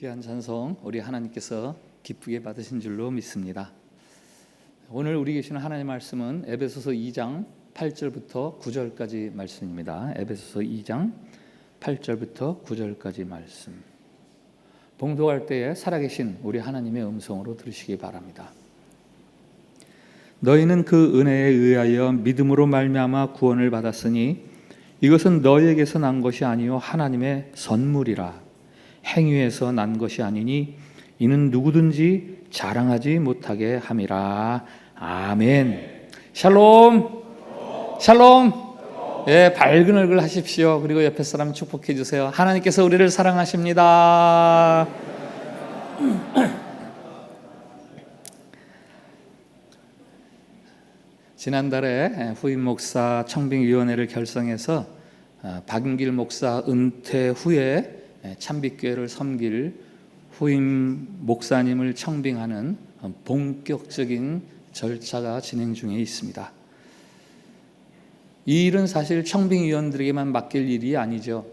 귀한 찬송 우리 하나님께서 기쁘게 받으신 줄로 믿습니다. 오늘 우리 계시는 하나님의 말씀은 에베소서 2장 8절부터 9절까지 말씀입니다. 에베소서 2장 8절부터 9절까지 말씀. 봉독할 때에 살아계신 우리 하나님의 음성으로 들으시기 바랍니다. 너희는 그 은혜에 의하여 믿음으로 말미암아 구원을 받았으니 이것은 너희에게서 난 것이 아니요 하나님의 선물이라. 행위에서 난 것이 아니니 이는 누구든지 자랑하지 못하게 함이라. 아멘. 샬롬. 샬롬. 예, 밝은 얼굴 하십시오. 그리고 옆에 사람 축복해 주세요. 하나님께서 우리를 사랑하십니다. 지난달에 후임 목사 청빙위원회를 결성해서 박인길 목사 은퇴 후에 참빛교회를 섬길 후임 목사님을 청빙하는 본격적인 절차가 진행 중에 있습니다. 이 일은 사실 청빙위원들에게만 맡길 일이 아니죠.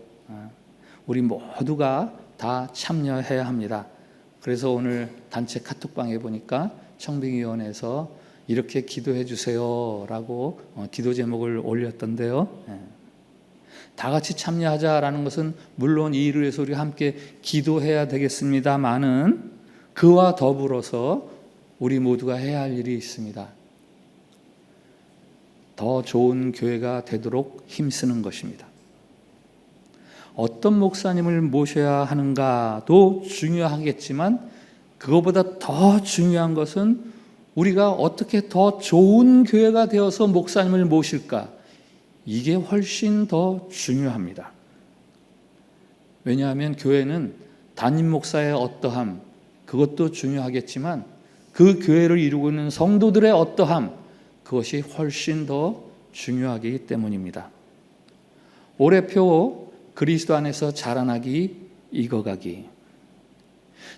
우리 모두가 다 참여해야 합니다. 그래서 오늘 단체 카톡방에 보니까 청빙위원회에서 이렇게 기도해 주세요라고 기도 제목을 올렸던데요. 다 같이 참여하자라는 것은 물론 이 일을 위해서 우리가 함께 기도해야 되겠습니다만은 그와 더불어서 우리 모두가 해야 할 일이 있습니다. 더 좋은 교회가 되도록 힘쓰는 것입니다. 어떤 목사님을 모셔야 하는가도 중요하겠지만 그것보다 더 중요한 것은 우리가 어떻게 더 좋은 교회가 되어서 목사님을 모실까? 이게 훨씬 더 중요합니다. 왜냐하면 교회는 담임 목사의 어떠함, 그것도 중요하겠지만 그 교회를 이루고 있는 성도들의 어떠함, 그것이 훨씬 더 중요하기 때문입니다. 올해표 그리스도 안에서 자라나기, 익어가기.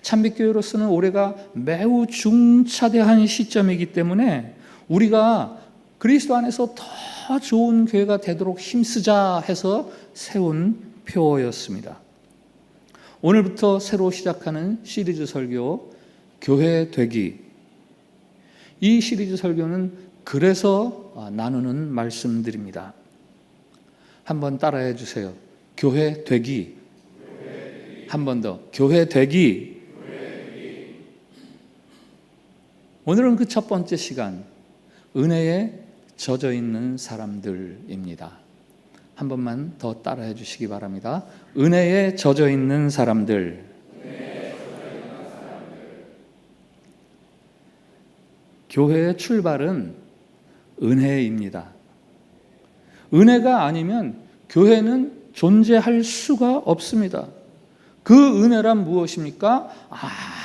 참빛교회로서는 올해가 매우 중차대한 시점이기 때문에 우리가 그리스도 안에서 더 좋은 교회가 되도록 힘쓰자 해서 세운 표어였습니다. 오늘부터 새로 시작하는 시리즈 설교 교회 되기. 이 시리즈 설교는 그래서 나누는 말씀들입니다. 한번 따라해 주세요. 교회 되기. 한 번 더. 교회 되기. 오늘은 그 첫 번째 시간, 은혜에 젖어 있는 사람들입니다. 한 번만 더 따라해 주시기 바랍니다. 은혜에 젖어 있는 사람들. 교회의 출발은 은혜입니다. 은혜가 아니면 교회는 존재할 수가 없습니다. 그 은혜란 무엇입니까?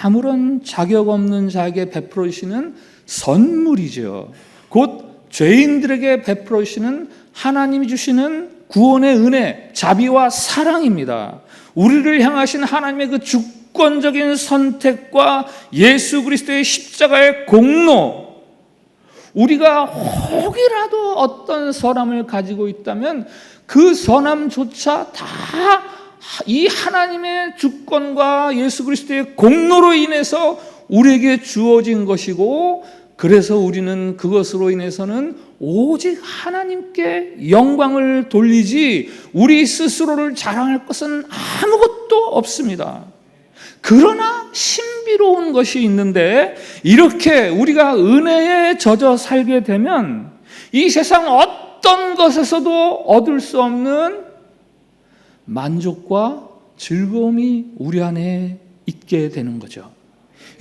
아무런 자격 없는 자에게 베풀어 주시는 선물이죠. 곧 죄인들에게 베풀어 주시는 하나님이 주시는 구원의 은혜, 자비와 사랑입니다. 우리를 향하신 하나님의 그 주권적인 선택과 예수 그리스도의 십자가의 공로, 우리가 혹이라도 어떤 선함을 가지고 있다면 그 선함조차 다 이 하나님의 주권과 예수 그리스도의 공로로 인해서 우리에게 주어진 것이고, 그래서 우리는 그것으로 인해서는 오직 하나님께 영광을 돌리지 우리 스스로를 자랑할 것은 아무것도 없습니다. 그러나 신비로운 것이 있는데, 이렇게 우리가 은혜에 젖어 살게 되면 이 세상 어떤 것에서도 얻을 수 없는 만족과 즐거움이 우리 안에 있게 되는 거죠.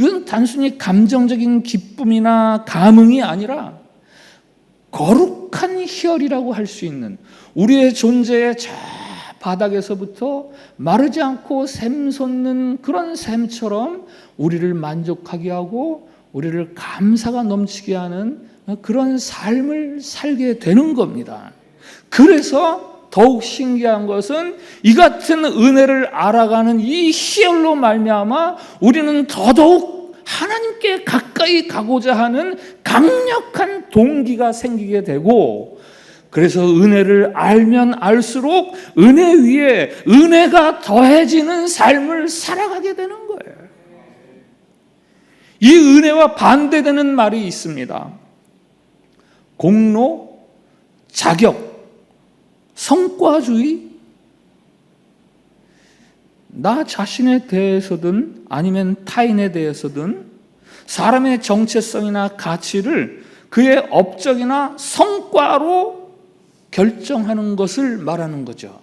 이건 단순히 감정적인 기쁨이나 감흥이 아니라 거룩한 희열이라고 할 수 있는, 우리의 존재의 저 바닥에서부터 마르지 않고 샘솟는 그런 샘처럼 우리를 만족하게 하고 우리를 감사가 넘치게 하는 그런 삶을 살게 되는 겁니다. 그래서 더욱 신기한 것은 이 같은 은혜를 알아가는 이 희열로 말미암아 우리는 더더욱 하나님께 가까이 가고자 하는 강력한 동기가 생기게 되고, 그래서 은혜를 알면 알수록 은혜 위에 은혜가 더해지는 삶을 살아가게 되는 거예요. 이 은혜와 반대되는 말이 있습니다. 공로, 자격, 성과주의. 나 자신에 대해서든 아니면 타인에 대해서든 사람의 정체성이나 가치를 그의 업적이나 성과로 결정하는 것을 말하는 거죠.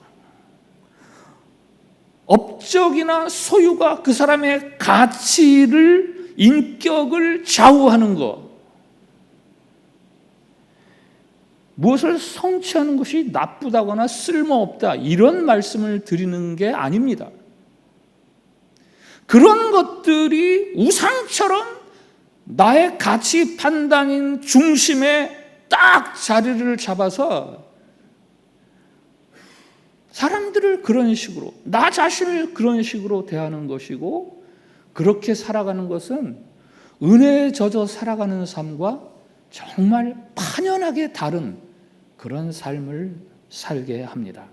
업적이나 소유가 그 사람의 가치를, 인격을 좌우하는 것. 무엇을 성취하는 것이 나쁘다거나 쓸모없다, 이런 말씀을 드리는 게 아닙니다. 그런 것들이 우상처럼 나의 가치 판단인 중심에 딱 자리를 잡아서 사람들을 그런 식으로, 나 자신을 그런 식으로 대하는 것이고, 그렇게 살아가는 것은 은혜에 젖어 살아가는 삶과 정말 판연하게 다른 그런 삶을 살게 합니다.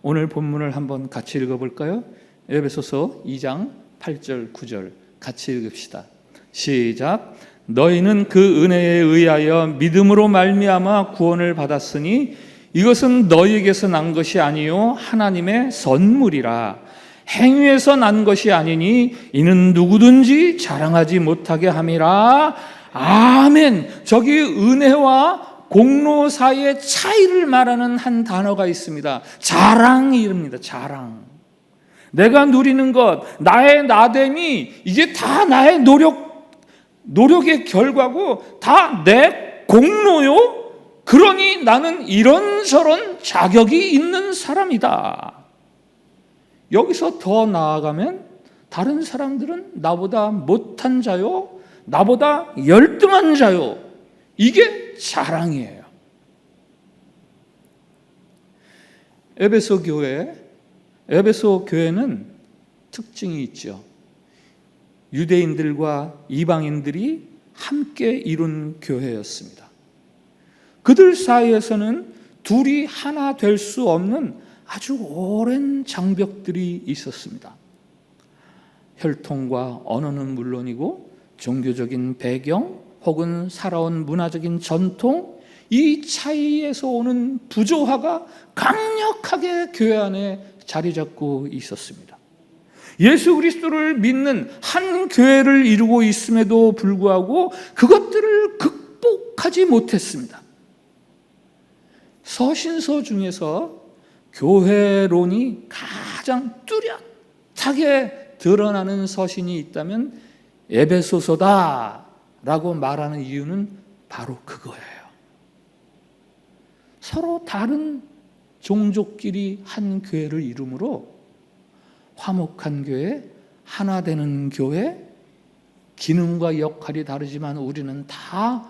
오늘 본문을 한번 같이 읽어볼까요? 에베소서 2장 8절 9절 같이 읽읍시다. 시작. 너희는 그 은혜에 의하여 믿음으로 말미암아 구원을 받았으니 이것은 너희에게서 난 것이 아니요 하나님의 선물이라. 행위에서 난 것이 아니니 이는 누구든지 자랑하지 못하게 함이라. 아멘. 저기 은혜와 공로 사이의 차이를 말하는 한 단어가 있습니다. 자랑입니다. 자랑. 내가 누리는 것, 나의 나됨이 이게 다 나의 노력의 결과고 다 내 공로요. 그러니 나는 이런저런 자격이 있는 사람이다. 여기서 더 나아가면 다른 사람들은 나보다 못한 자요, 나보다 열등한 자요. 이게 자랑이에요. 에베소 교회는 특징이 있죠. 유대인들과 이방인들이 함께 이룬 교회였습니다. 그들 사이에서는 둘이 하나 될 수 없는 아주 오랜 장벽들이 있었습니다. 혈통과 언어는 물론이고 종교적인 배경 혹은 살아온 문화적인 전통, 이 차이에서 오는 부조화가 강력하게 교회 안에 자리 잡고 있었습니다. 예수 그리스도를 믿는 한 교회를 이루고 있음에도 불구하고 그것들을 극복하지 못했습니다. 서신서 중에서 교회론이 가장 뚜렷하게 드러나는 서신이 있다면 에베소서다라고 말하는 이유는 바로 그거예요. 서로 다른 종족끼리 한 교회를 이루므로 화목한 교회, 하나 되는 교회, 기능과 역할이 다르지만 우리는 다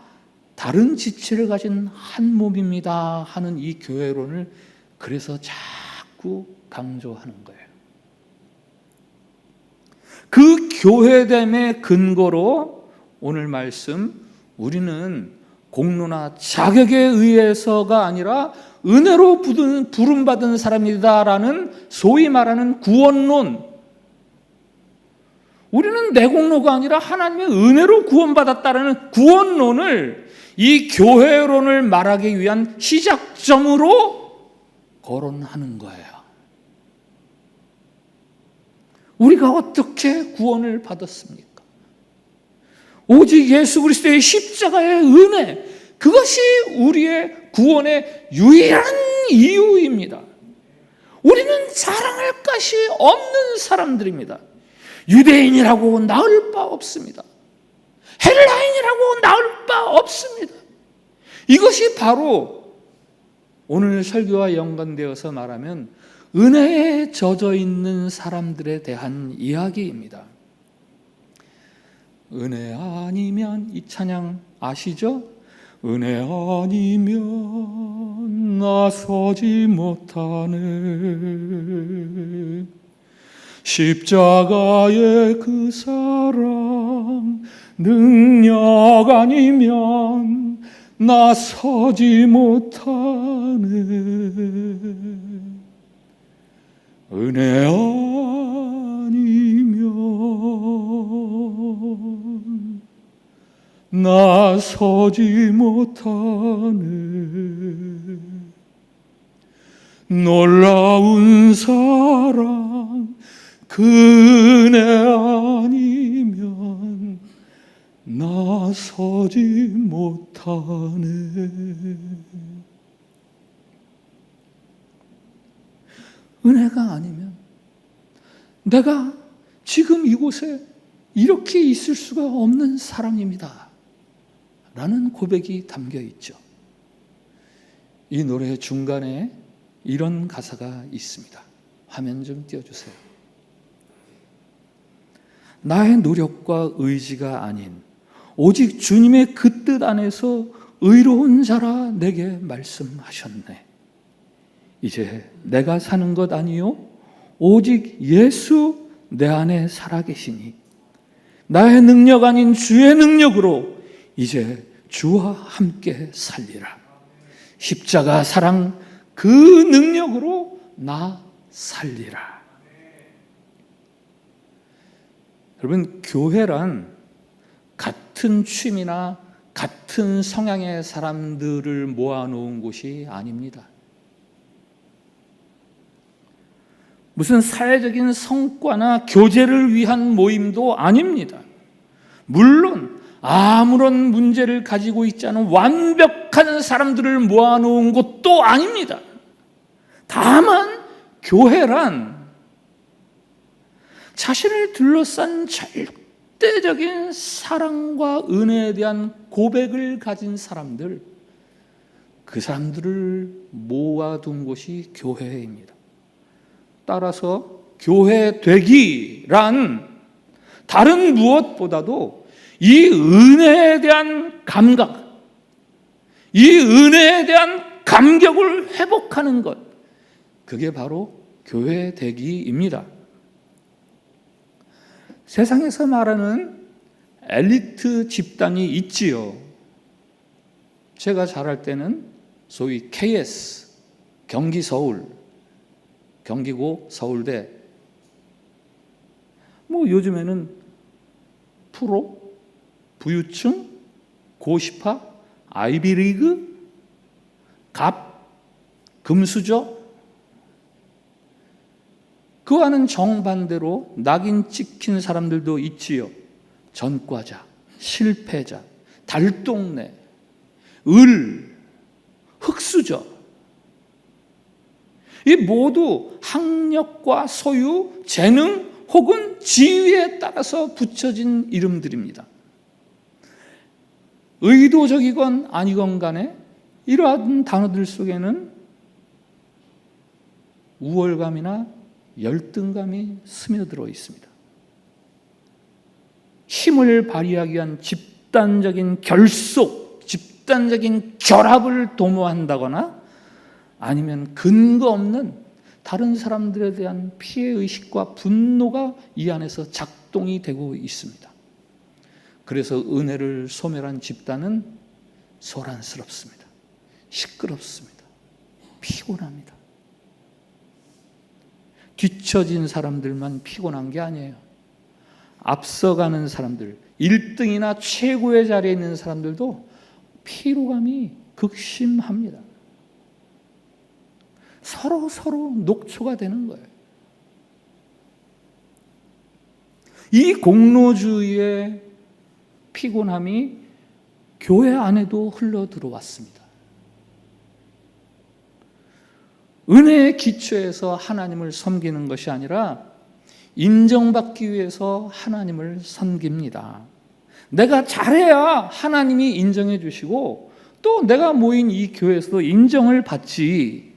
다른 지체를 가진 한 몸입니다 하는 이 교회론을 그래서 자꾸 강조하는 거예요. 그 교회됨의 근거로 오늘 말씀, 우리는 공로나 자격에 의해서가 아니라 은혜로 부름받은 사람이다라는 소위 말하는 구원론, 우리는 내 공로가 아니라 하나님의 은혜로 구원받았다라는 구원론을 이 교회론을 말하기 위한 시작점으로 거론하는 거예요. 우리가 어떻게 구원을 받았습니까? 오직 예수 그리스도의 십자가의 은혜, 그것이 우리의 구원의 유일한 이유입니다. 우리는 자랑할 것이 없는 사람들입니다. 유대인이라고 나을 바 없습니다. 헬라인이라고 나을 바 없습니다. 이것이 바로 오늘 설교와 연관되어서 말하면 은혜에 젖어 있는 사람들에 대한 이야기입니다. 은혜 아니면, 이 찬양 아시죠? 은혜 아니면 나서지 못하네. 십자가의 그 사랑, 능력 아니면 나서지 못하네. 은혜 아니면 나서지 못하네. 놀라운 사랑 그네 아니면 나서지 못하네. 은혜가 아니면 내가 지금 이곳에 이렇게 있을 수가 없는 사람입니다 라는 고백이 담겨 있죠. 이 노래 중간에 이런 가사가 있습니다. 화면 좀 띄워주세요. 나의 노력과 의지가 아닌 오직 주님의 그 뜻 안에서 의로운 자라 내게 말씀하셨네. 이제 내가 사는 것 아니요 오직 예수 내 안에 살아계시니 나의 능력 아닌 주의 능력으로 이제 주와 함께 살리라. 십자가 사랑 그 능력으로 나 살리라. 여러분, 교회란 같은 취미나 같은 성향의 사람들을 모아놓은 곳이 아닙니다. 무슨 사회적인 성과나 교제를 위한 모임도 아닙니다. 물론 아무런 문제를 가지고 있지 않은 완벽한 사람들을 모아놓은 곳도 아닙니다. 다만 교회란 자신을 둘러싼 절대적인 사랑과 은혜에 대한 고백을 가진 사람들, 그 사람들을 모아둔 곳이 교회입니다. 따라서 교회 되기란 다른 무엇보다도 이 은혜에 대한 감각, 이 은혜에 대한 감격을 회복하는 것, 그게 바로 교회 되기입니다. 세상에서 말하는 엘리트 집단이 있지요. 제가 자랄 때는 소위 KS, 경기 서울, 경기고 서울대, 요즘에는 프로, 부유층, 고시파, 아이비리그, 갑, 금수저, 그와는 정반대로 낙인 찍힌 사람들도 있지요. 전과자, 실패자, 달동네, 을, 흙수저, 이 모두 학력과 소유, 재능 혹은 지위에 따라서 붙여진 이름들입니다. 의도적이건 아니건 간에 이러한 단어들 속에는 우월감이나 열등감이 스며들어 있습니다. 힘을 발휘하기 위한 집단적인 결속, 집단적인 결합을 도모한다거나 아니면 근거 없는 다른 사람들에 대한 피해의식과 분노가 이 안에서 작동이 되고 있습니다. 그래서 은혜를 소멸한 집단은 소란스럽습니다. 시끄럽습니다. 피곤합니다. 뒤처진 사람들만 피곤한 게 아니에요. 앞서가는 사람들, 1등이나 최고의 자리에 있는 사람들도 피로감이 극심합니다. 서로 녹초가 되는 거예요. 이 공로주의의 피곤함이 교회 안에도 흘러 들어왔습니다. 은혜의 기초에서 하나님을 섬기는 것이 아니라 인정받기 위해서 하나님을 섬깁니다. 내가 잘해야 하나님이 인정해 주시고 또 내가 모인 이 교회에서도 인정을 받지.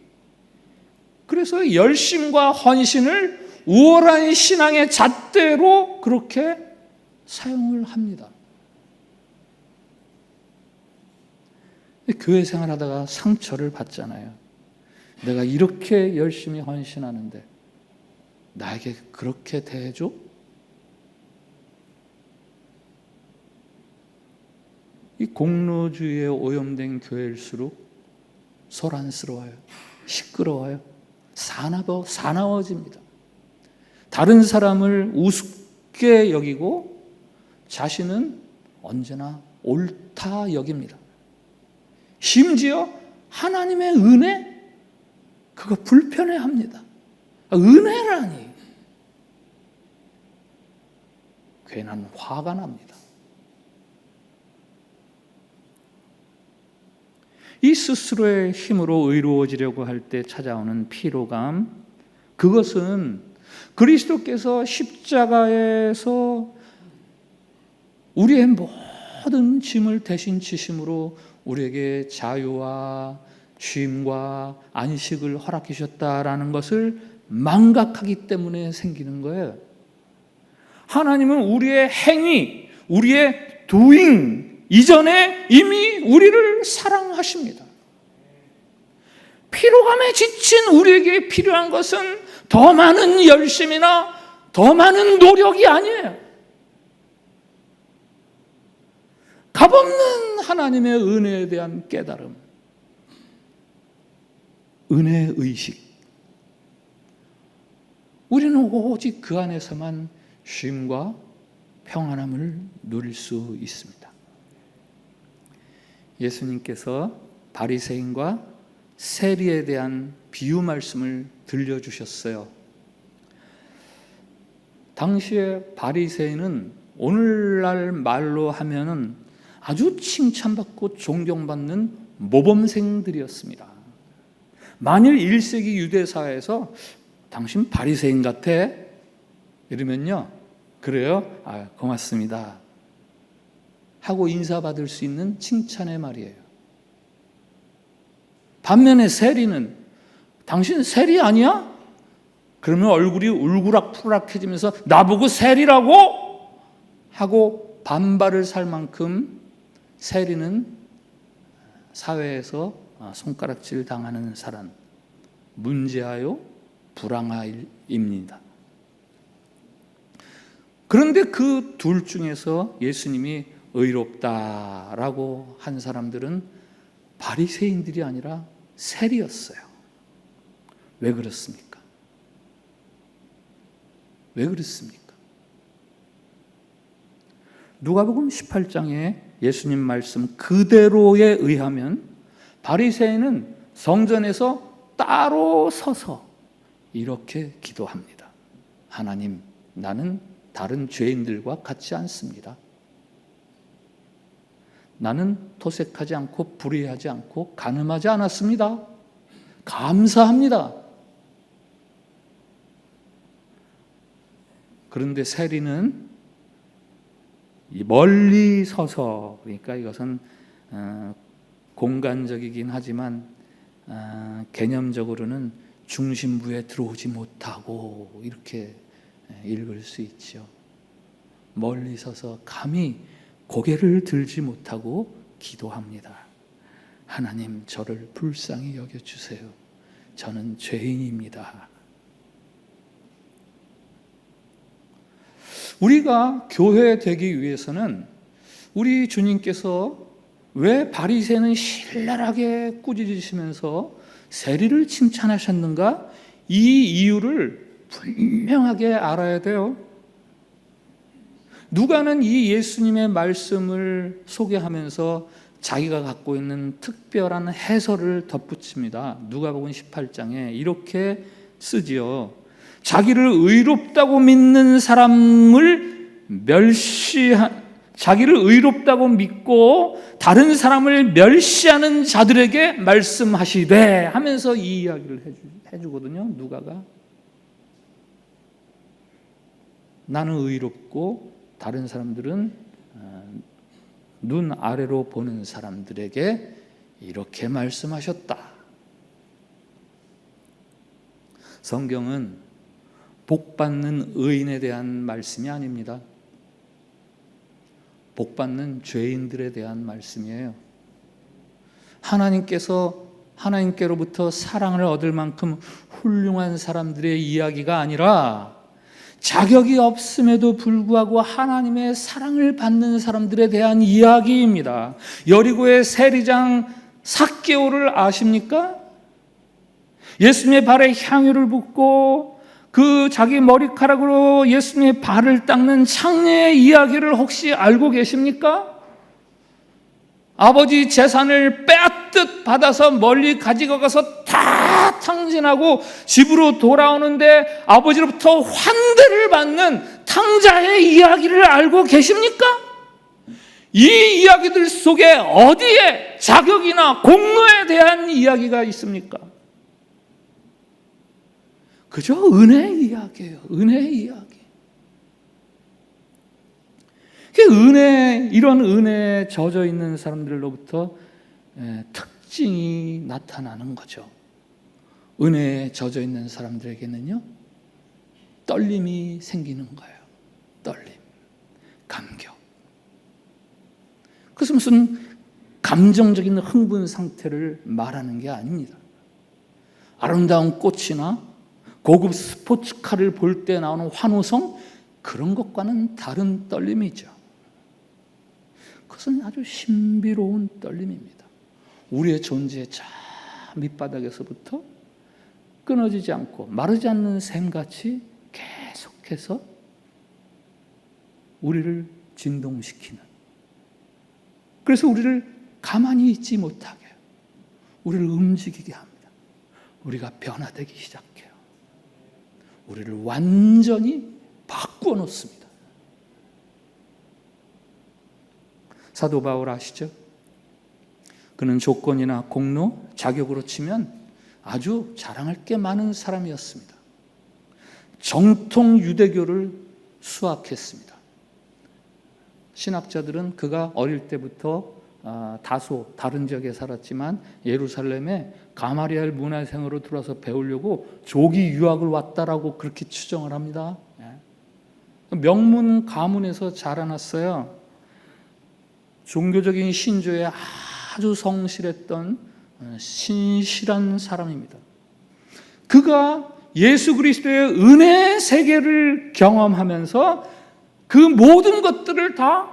그래서 열심과 헌신을 우월한 신앙의 잣대로 그렇게 사용을 합니다. 교회 생활하다가 상처를 받잖아요. 내가 이렇게 열심히 헌신하는데 나에게 그렇게 대해줘? 이 공로주의에 오염된 교회일수록 소란스러워요. 시끄러워요. 사나워집니다. 다른 사람을 우습게 여기고 자신은 언제나 옳다 여깁니다. 심지어 하나님의 은혜? 그거 불편해합니다. 은혜라니. 괜한 화가 납니다. 이 스스로의 힘으로 의로워지려고 할 때 찾아오는 피로감, 그것은 그리스도께서 십자가에서 우리의 모든 짐을 대신 지심으로 우리에게 자유와 쉼과 안식을 허락해 주셨다라는 것을 망각하기 때문에 생기는 거예요. 하나님은 우리의 행위, 우리의 doing 이전에 이미 우리를 사랑하십니다. 피로감에 지친 우리에게 필요한 것은 더 많은 열심이나 더 많은 노력이 아니에요. 값없는 하나님의 은혜에 대한 깨달음, 은혜의식. 우리는 오직 그 안에서만 쉼과 평안함을 누릴 수 있습니다. 예수님께서 바리새인과 세리에 대한 비유 말씀을 들려주셨어요. 당시에 바리새인은 오늘날 말로 하면은 아주 칭찬받고 존경받는 모범생들이었습니다. 만일 1세기 유대사회에서 당신 바리새인 같아? 이러면요, 그래요? 고맙습니다 하고 인사받을 수 있는 칭찬의 말이에요. 반면에 세리는 당신 세리 아니야? 그러면 얼굴이 울그락푸락해지면서 나보고 세리라고? 하고 반발을 살 만큼 세리는 사회에서 손가락질 당하는 사람, 문제하여 불황아입니다. 그런데 그 둘 중에서 예수님이 의롭다라고 한 사람들은 바리새인들이 아니라 세리였어요. 왜 그렇습니까? 왜 그렇습니까? 누가복음 18장에 예수님 말씀 그대로에 의하면 바리새인은 성전에서 따로 서서 이렇게 기도합니다. 하나님, 나는 다른 죄인들과 같지 않습니다. 나는 토색하지 않고 불의하지 않고 간음하지 않았습니다. 감사합니다. 그런데 세리는 멀리 서서, 그러니까 이것은 공간적이긴 하지만 개념적으로는 중심부에 들어오지 못하고 이렇게 읽을 수 있죠. 멀리 서서 감히 고개를 들지 못하고 기도합니다. 하나님, 저를 불쌍히 여겨주세요. 저는 죄인입니다. 우리가 교회 되기 위해서는 우리 주님께서 왜 바리새인은 신랄하게 꾸짖으시면서 세리를 칭찬하셨는가? 이 이유를 분명하게 알아야 돼요. 누가는 이 예수님의 말씀을 소개하면서 자기가 갖고 있는 특별한 해설을 덧붙입니다. 누가복음 18장에 이렇게 쓰지요. 자기를 의롭다고 믿는 사람을 자기를 의롭다고 믿고 다른 사람을 멸시하는 자들에게 말씀하시되 하면서 이 이야기를 해주거든요. 누가가. 나는 의롭고 다른 사람들은 눈 아래로 보는 사람들에게 이렇게 말씀하셨다. 성경은 복받는 의인에 대한 말씀이 아닙니다. 복받는 죄인들에 대한 말씀이에요. 하나님께로부터 사랑을 얻을 만큼 훌륭한 사람들의 이야기가 아니라 자격이 없음에도 불구하고 하나님의 사랑을 받는 사람들에 대한 이야기입니다. 여리고의 세리장 삭개오를 아십니까? 예수님의 발에 향유를 붓고 그 자기 머리카락으로 예수님의 발을 닦는 창녀의 이야기를 혹시 알고 계십니까? 아버지 재산을 빼앗듯 받아서 멀리 가지고 가서 다 탕진하고 집으로 돌아오는데 아버지로부터 환대를 받는 탕자의 이야기를 알고 계십니까? 이 이야기들 속에 어디에 자격이나 공로에 대한 이야기가 있습니까? 그저 은혜의 이야기예요. 은혜의 이야기. 이런 은혜에 젖어 있는 사람들로부터 특징이 나타나는 거죠. 은혜에 젖어 있는 사람들에게는요, 떨림이 생기는 거예요. 떨림, 감격. 그래서 무슨 감정적인 흥분 상태를 말하는 게 아닙니다. 아름다운 꽃이나 고급 스포츠카를 볼 때 나오는 환호성, 그런 것과는 다른 떨림이죠. 그것은 아주 신비로운 떨림입니다. 우리의 존재의 저 밑바닥에서부터 끊어지지 않고 마르지 않는 샘같이 계속해서 우리를 진동시키는, 그래서 우리를 가만히 있지 못하게, 우리를 움직이게 합니다. 우리가 변화되기 시작해요. 우리를 완전히 바꾸어 놓습니다. 사도 바울 아시죠? 그는 조건이나 공로, 자격으로 치면 아주 자랑할 게 많은 사람이었습니다. 정통 유대교를 수학했습니다. 신학자들은 그가 어릴 때부터 다소 다른 지역에 살았지만 예루살렘에 가마리엘 문화생으로 들어와서 배우려고 조기 유학을 왔다라고 그렇게 추정을 합니다. 명문 가문에서 자라났어요. 종교적인 신조에 아주 성실했던 신실한 사람입니다. 그가 예수 그리스도의 은혜의 세계를 경험하면서 그 모든 것들을 다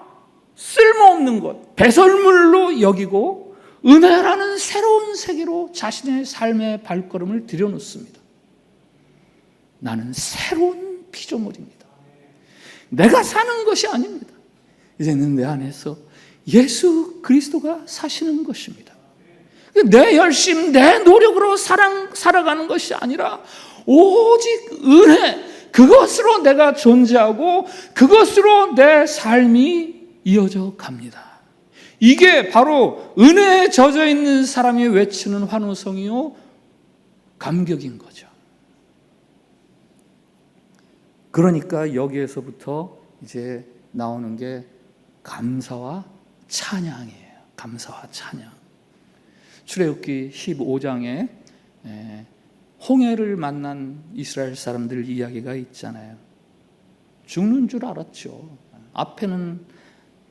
쓸모없는 것, 배설물로 여기고 은혜라는 새로운 세계로 자신의 삶의 발걸음을 들여놓습니다. 나는 새로운 피조물입니다. 내가 사는 것이 아닙니다. 이제는 내 안에서 예수 그리스도가 사시는 것입니다. 내 열심, 내 노력으로 살아가는 것이 아니라 오직 은혜, 그것으로 내가 존재하고 그것으로 내 삶이 이어져 갑니다. 이게 바로 은혜에 젖어 있는 사람이 외치는 환호성이요, 감격인 거죠. 그러니까 여기에서부터 이제 나오는 게 감사와 찬양이에요. 감사와 찬양. 출애굽기 15장에 홍해를 만난 이스라엘 사람들 이야기가 있잖아요. 죽는 줄 알았죠. 앞에는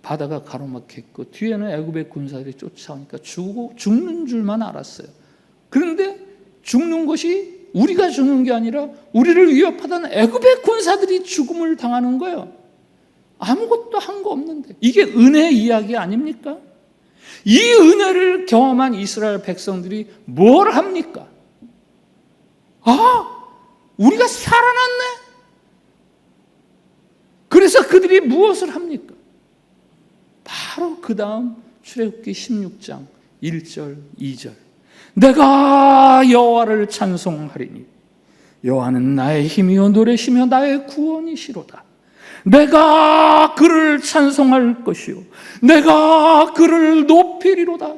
바다가 가로막혔고 뒤에는 애굽의 군사들이 쫓아오니까 죽는 줄만 알았어요. 그런데 죽는 것이 우리가 죽는 게 아니라 우리를 위협하던 애굽의 군사들이 죽음을 당하는 거예요. 아무것도 한 거 없는데. 이게 은혜의 이야기 아닙니까? 이 은혜를 경험한 이스라엘 백성들이 뭘 합니까? 우리가 살아났네? 그래서 그들이 무엇을 합니까? 바로 그 다음 출애굽기 16장 1절 2절, 내가 여호와를 찬송하리니 여호와는 나의 힘이요 노래시며 나의 구원이시로다. 내가 그를 찬송할 것이요 내가 그를 높이리로다.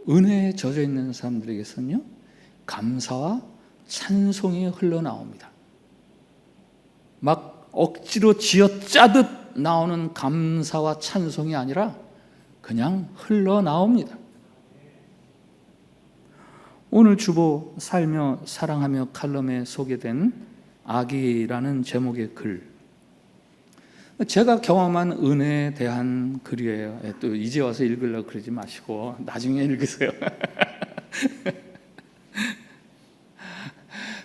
은혜에 젖어 있는 사람들에게서는요, 감사와 찬송이 흘러나옵니다. 막 억지로 쥐어짜듯 나오는 감사와 찬송이 아니라 그냥 흘러나옵니다. 오늘 주보 살며 사랑하며 칼럼에 소개된 아기라는 제목의 글, 제가 경험한 은혜에 대한 글이에요. 또 이제 와서 읽으려고 그러지 마시고 나중에 읽으세요.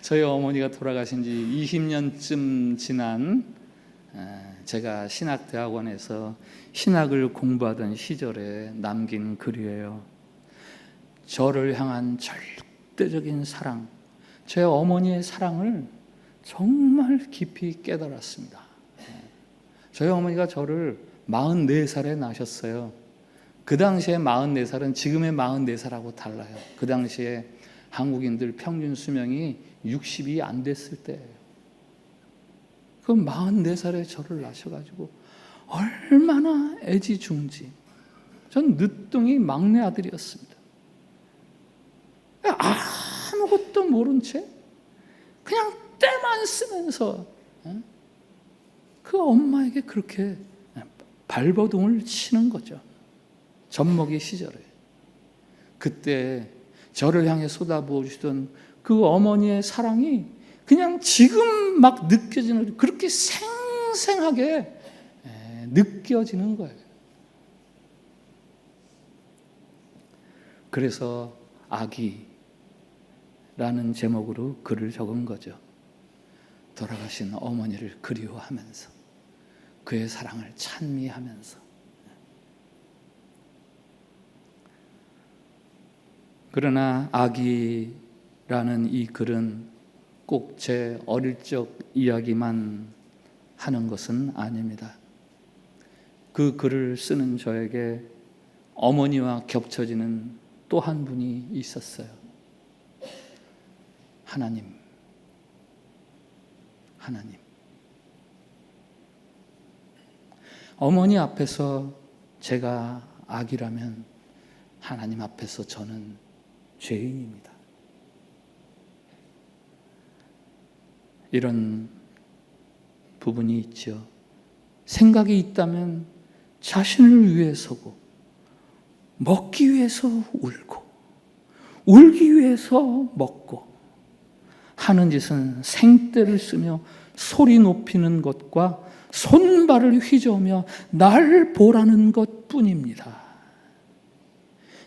저희 어머니가 돌아가신 지 20년쯤 지난 제가 신학대학원에서 신학을 공부하던 시절에 남긴 글이에요. 저를 향한 절대적인 사랑, 제 어머니의 사랑을 정말 깊이 깨달았습니다. 저희 어머니가 저를 44살에 낳으셨어요. 그 당시에 44살은 지금의 44살하고 달라요. 그 당시에 한국인들 평균 수명이 60이 안 됐을 때예요. 그 44살에 저를 낳으셔가지고 얼마나 애지중지. 전 늦둥이 막내 아들이었습니다. 아무것도 모른 채 그냥 때만 쓰면서 그 엄마에게 그렇게 발버둥을 치는 거죠. 젖먹이 시절에. 그때 저를 향해 쏟아부어 주시던 그 어머니의 사랑이 그냥 지금 막 느껴지는, 그렇게 생생하게 느껴지는 거예요. 그래서 아기라는 제목으로 글을 적은 거죠. 돌아가신 어머니를 그리워하면서 그의 사랑을 찬미하면서. 그러나 아기라는 이 글은 꼭 제 어릴 적 이야기만 하는 것은 아닙니다. 그 글을 쓰는 저에게 어머니와 겹쳐지는 또 한 분이 있었어요. 하나님. 어머니 앞에서 제가 아기라면 하나님 앞에서 저는 죄인입니다. 이런 부분이 있죠. 생각이 있다면 자신을 위해서고, 먹기 위해서 울고, 울기 위해서 먹고, 하는 짓은 생떼를 쓰며 소리 높이는 것과 손발을 휘저으며 날 보라는 것뿐입니다.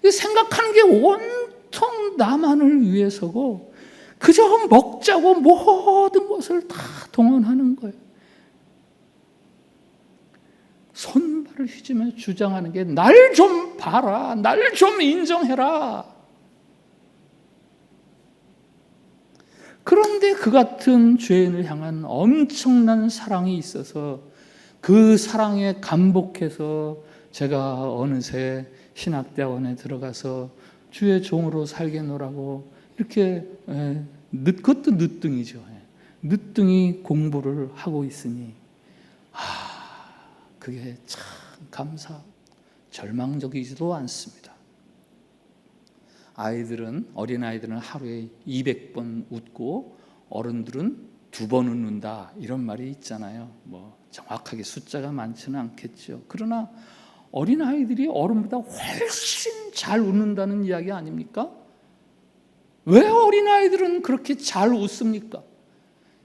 생각하는 게 온통 나만을 위해서고, 그저 먹자고 모든 것을 다 동원하는 거예요. 손발을 휘저으며 주장하는 게 날 좀 봐라, 날 좀 인정해라. 그런데 그 같은 죄인을 향한 엄청난 사랑이 있어서 그 사랑에 감복해서 제가 어느새 신학대학원에 들어가서 주의 종으로 살겠노라고 이렇게 그것도 늦둥이죠. 늦둥이 공부를 하고 있으니 그게 참 절망적이지도 않습니다. 어린아이들은 하루에 200번 웃고 어른들은 2번 웃는다, 이런 말이 있잖아요. 정확하게 숫자가 많지는 않겠죠. 그러나 어린아이들이 어른보다 훨씬 잘 웃는다는 이야기 아닙니까? 왜 어린아이들은 그렇게 잘 웃습니까?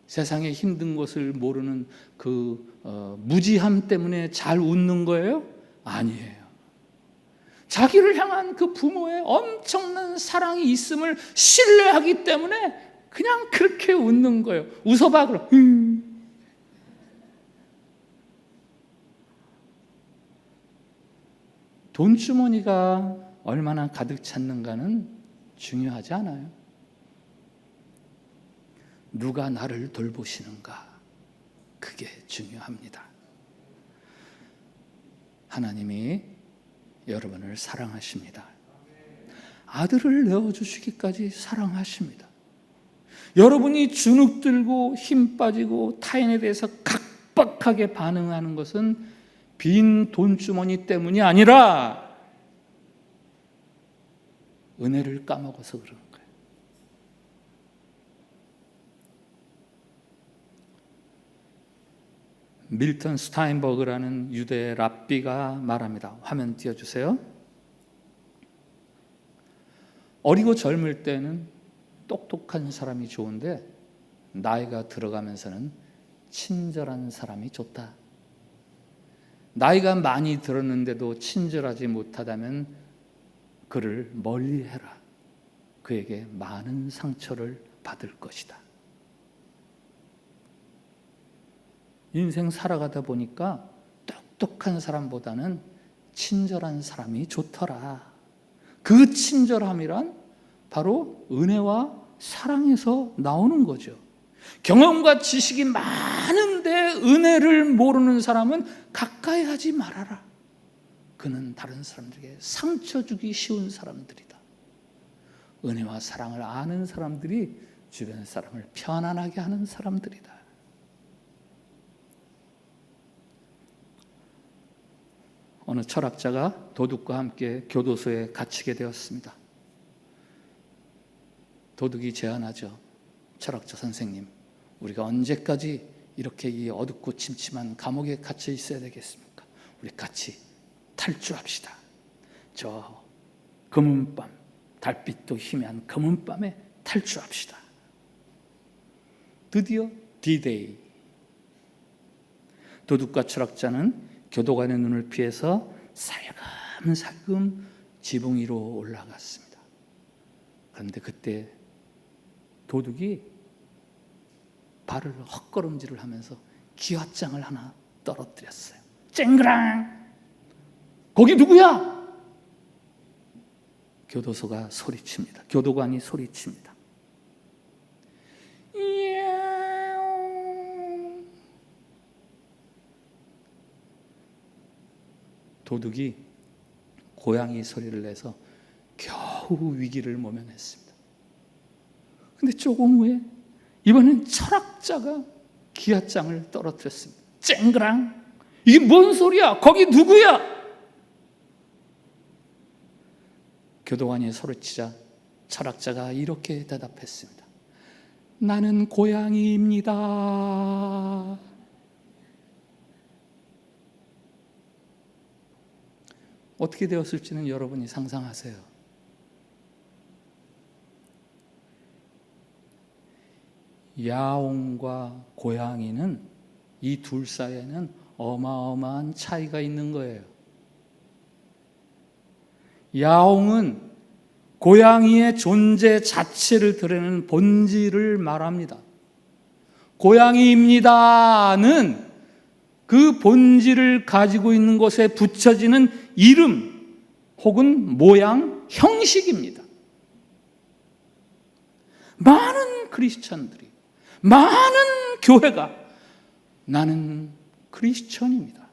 세상의 힘든 것을 모르는 그 무지함 때문에 잘 웃는 거예요? 아니에요. 자기를 향한 그 부모의 엄청난 사랑이 있음을 신뢰하기 때문에 그냥 그렇게 웃는 거예요. 웃어봐, 그럼. 돈주머니가 얼마나 가득 찼는가는 중요하지 않아요. 누가 나를 돌보시는가, 그게 중요합니다. 하나님이 여러분을 사랑하십니다. 아들을 내어주시기까지 사랑하십니다. 여러분이 주눅들고 힘 빠지고 타인에 대해서 각박하게 반응하는 것은 빈 돈주머니 때문이 아니라 은혜를 까먹어서 그러는 거예요. 밀턴 스타인버그라는 유대 랍비가 말합니다. 화면 띄워주세요. 어리고 젊을 때는 똑똑한 사람이 좋은데 나이가 들어가면서는 친절한 사람이 좋다. 나이가 많이 들었는데도 친절하지 못하다면 그를 멀리해라. 그에게 많은 상처를 받을 것이다. 인생 살아가다 보니까 똑똑한 사람보다는 친절한 사람이 좋더라. 그 친절함이란 바로 은혜와 사랑에서 나오는 거죠. 경험과 지식이 많은데 은혜를 모르는 사람은 가까이 하지 말아라. 그는 다른 사람들에게 상처 주기 쉬운 사람들이다. 은혜와 사랑을 아는 사람들이 주변 사람을 편안하게 하는 사람들이다. 어느 철학자가 도둑과 함께 교도소에 갇히게 되었습니다. 도둑이 제안하죠. 철학자 선생님, 우리가 언제까지 이렇게 이 어둡고 침침한 감옥에 갇혀 있어야 되겠습니까? 우리 같이 탈주합시다. 저 검은 밤, 달빛도 희미한 검은 밤에 탈주합시다. 드디어 D-Day. 도둑과 철학자는 교도관의 눈을 피해서 살금살금 지붕 위로 올라갔습니다. 그런데 그때 도둑이 발을 헛걸음질을 하면서 기와장을 하나 떨어뜨렸어요. 쨍그랑! 거기 누구야? 교도소가 소리칩니다. 교도관이 소리칩니다. 도둑이 고양이 소리를 내서 겨우 위기를 모면했습니다. 근데 조금 후에 이번엔 철학자가 기아장을 떨어뜨렸습니다. 쨍그랑! 이게 뭔 소리야? 거기 누구야? 교도관이 소리치자 철학자가 이렇게 대답했습니다. 나는 고양이입니다. 어떻게 되었을지는 여러분이 상상하세요. 야옹과 고양이는 이 둘 사이에는 어마어마한 차이가 있는 거예요. 야옹은 고양이의 존재 자체를 드러내는 본질을 말합니다. 고양이입니다는 그 본질을 가지고 있는 것에 붙여지는 이름 혹은 모양, 형식입니다. 많은 크리스천들이, 많은 교회가 나는 크리스천입니다,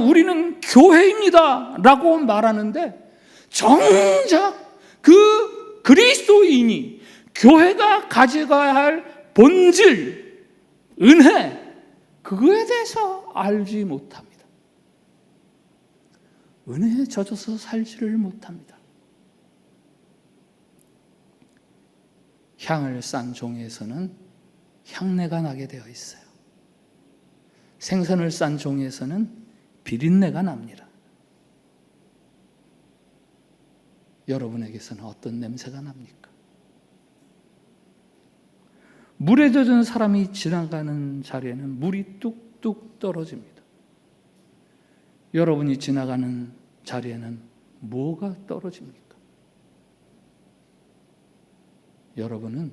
우리는 교회입니다 라고 말하는데 정작 그 그리스도인이 교회가 가져가야 할 본질, 은혜, 그거에 대해서 알지 못합니다. 은혜에 젖어서 살지를 못합니다. 향을 싼 종에서는 향내가 나게 되어 있어요. 생선을 싼 종에서는 비린내가 납니다. 여러분에게서는 어떤 냄새가 납니까? 물에 젖은 사람이 지나가는 자리에는 물이 뚝뚝 떨어집니다. 여러분이 지나가는 자리에는 뭐가 떨어집니까? 여러분은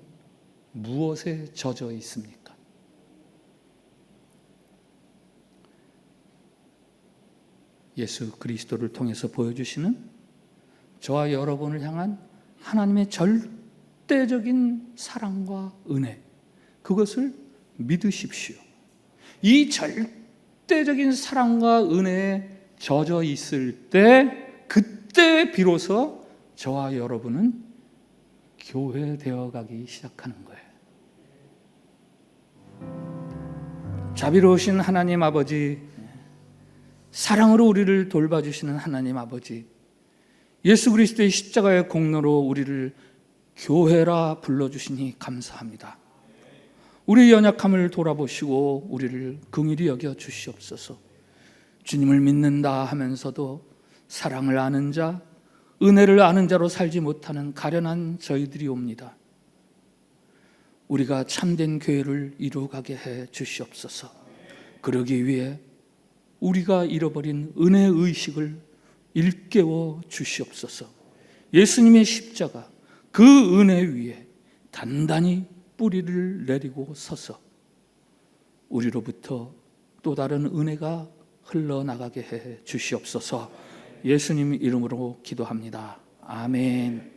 무엇에 젖어 있습니까? 예수 그리스도를 통해서 보여주시는 저와 여러분을 향한 하나님의 절대적인 사랑과 은혜, 그것을 믿으십시오. 이 절대적인 사랑과 은혜에 젖어 있을 때, 그때 비로소 저와 여러분은 교회 되어 가기 시작하는 거예요. 자비로우신 하나님 아버지, 사랑으로 우리를 돌봐주시는 하나님 아버지, 예수 그리스도의 십자가의 공로로 우리를 교회라 불러주시니 감사합니다. 우리의 연약함을 돌아보시고 우리를 긍휼히 여겨 주시옵소서. 주님을 믿는다 하면서도 사랑을 아는 자, 은혜를 아는 자로 살지 못하는 가련한 저희들이 옵니다. 우리가 참된 교회를 이루어가게 해 주시옵소서. 그러기 위해 우리가 잃어버린 은혜 의식을 일깨워 주시옵소서. 예수님의 십자가, 그 은혜 위에 단단히 뿌리를 내리고 서서 우리로부터 또 다른 은혜가 흘러나가게 해 주시옵소서. 예수님 이름으로 기도합니다. 아멘.